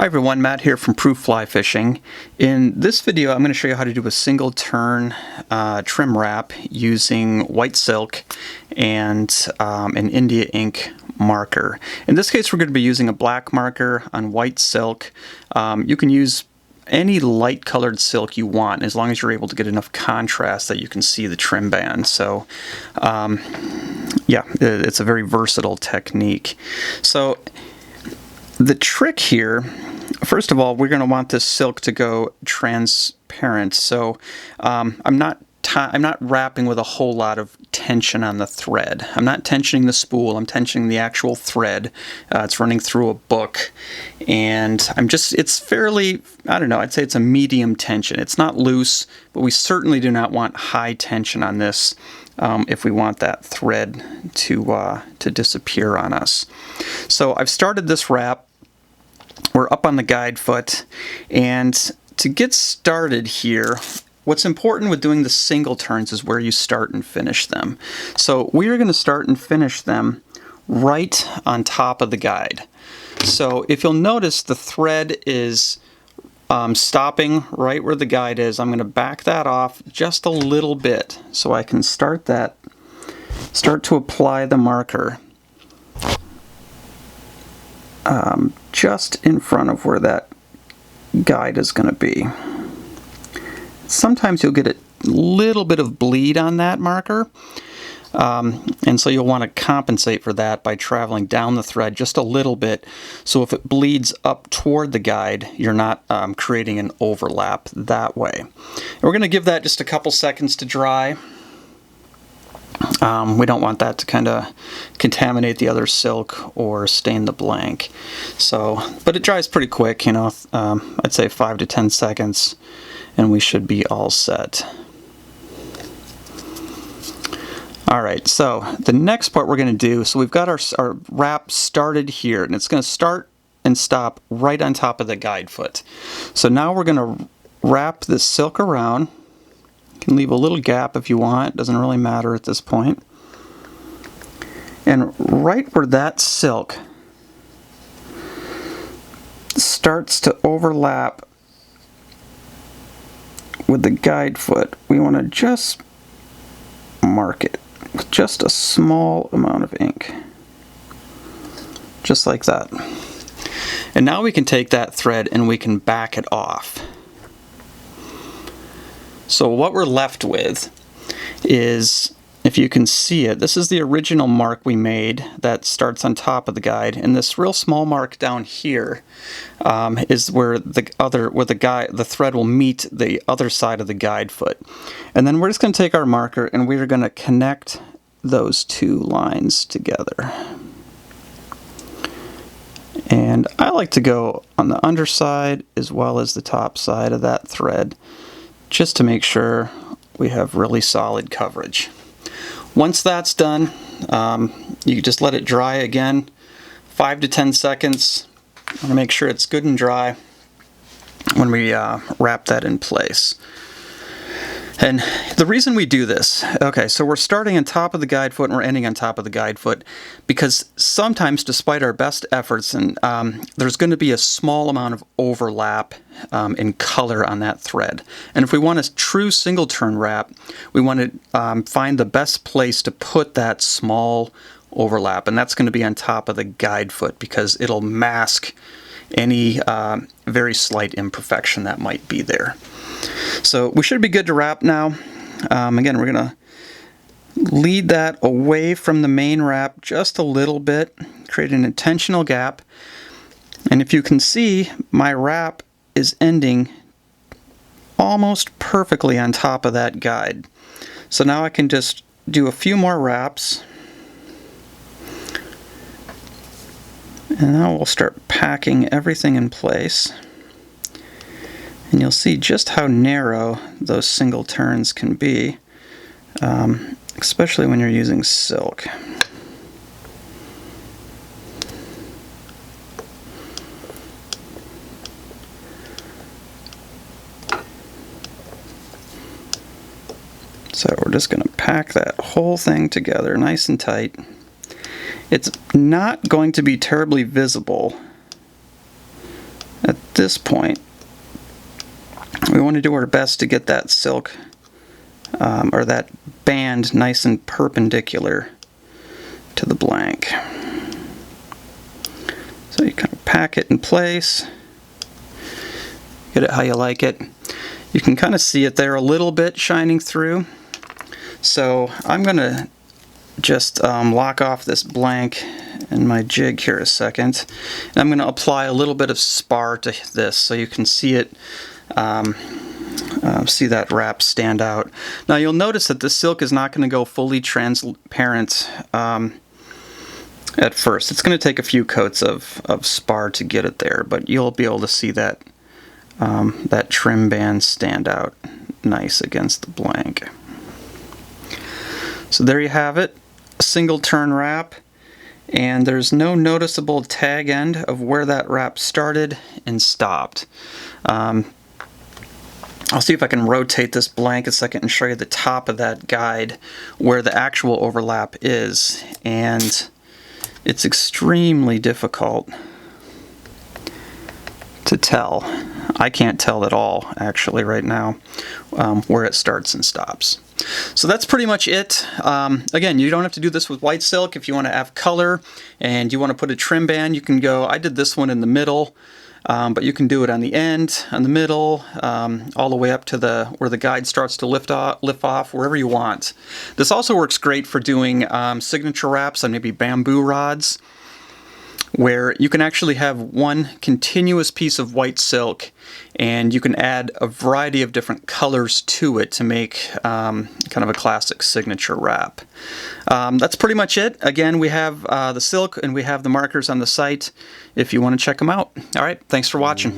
Hi everyone, Matt here from Proof Fly Fishing. In this video I'm going to show you how to do a single turn trim wrap using white silk and an India ink marker. In this case we're going to be using a black marker on white silk. You can use any light colored silk you want as long as you're able to get enough contrast that you can see the trim band. So yeah, it's a very versatile technique. So the trick here, first of all, we're going to want this silk to go transparent. So I'm not wrapping with a whole lot of tension on the thread. I'm not tensioning the spool, I'm tensioning the actual thread. It's running through a book, and it's fairly, I don't know, I'd say it's a medium tension. It's not loose, but we certainly do not want high tension on this if we want that thread to disappear on us. So I've started this wrap. We're up on the guide foot, and to get started here, what's important with doing the single turns is where you start and finish them. So we're going to start and finish them right on top of the guide. So if you'll notice, the thread is stopping right where the guide is. I'm going to back that off just a little bit so I can start to apply the marker just in front of where that guide is going to be. Sometimes you'll get a little bit of bleed on that marker, and so you'll want to compensate for that by traveling down the thread just a little bit, so if it bleeds up toward the guide, you're not creating an overlap that way. And we're going to give that just a couple seconds to dry. We don't want that to kind of contaminate the other silk or stain the blank. But it dries pretty quick, you know, I'd say 5 to 10 seconds, and we should be all set. Alright, so the next part we're going to do, so we've got our wrap started here, and it's going to start and stop right on top of the guide foot. So now we're going to wrap this silk around. You can leave a little gap if you want, it doesn't really matter at this point. And right where that silk starts to overlap with the guide foot, we want to just mark it with just a small amount of ink. Just like that. And now we can take that thread and we can back it off. So what we're left with is, if you can see it, this is the original mark we made that starts on top of the guide, and this real small mark down here is where the thread will meet the other side of the guide foot. And then we're just going to take our marker and we're going to connect those two lines together. And I like to go on the underside as well as the top side of that thread, just to make sure we have really solid coverage. Once that's done, you just let it dry again, 5 to 10 seconds. I want to make sure it's good and dry when we wrap that in place. And the reason we do this, okay, so we're starting on top of the guide foot and we're ending on top of the guide foot because sometimes, despite our best efforts, and there's going to be a small amount of overlap in color on that thread. And if we want a true single turn wrap, we want to find the best place to put that small overlap, and that's going to be on top of the guide foot because it'll mask any very slight imperfection that might be there. So we should be good to wrap now. Again, we're going to lead that away from the main wrap just a little bit, create an intentional gap. And if you can see, my wrap is ending almost perfectly on top of that guide. So now I can just do a few more wraps. And now we'll start packing everything in place. And you'll see just how narrow those single turns can be, especially when you're using silk. So we're just going to pack that whole thing together nice and tight. It's not going to be terribly visible At this point, we want to do our best to get that silk or that band nice and perpendicular to the blank. So you kind of pack it in place, get it how you like it. You can kind of see it there a little bit shining through. So I'm going to just lock off this blank in my jig here a second. And I'm going to apply a little bit of spar to this so you can see it, see that wrap stand out. Now you'll notice that the silk is not going to go fully transparent at first. It's going to take a few coats of spar to get it there, but you'll be able to see that that trim band stand out nice against the blank. So there you have it, a single turn wrap, and there's no noticeable tag end of where that wrap started and stopped. I'll see if I can rotate this blank a second and show you the top of that guide where the actual overlap is, and it's extremely difficult to tell. I can't tell at all actually right now where it starts and stops. So that's pretty much it. Again, you don't have to do this with white silk. If you want to have color and you want to put a trim band, you can go, I did this one in the middle, but you can do it on the end, on the middle, all the way up to where the guide starts to lift off, wherever you want. This also works great for doing signature wraps on maybe bamboo rods, where you can actually have one continuous piece of white silk and you can add a variety of different colors to it to make kind of a classic signature wrap. That's pretty much it. Again, we have the silk and we have the markers on the site if you want to check them out. All right, thanks for watching.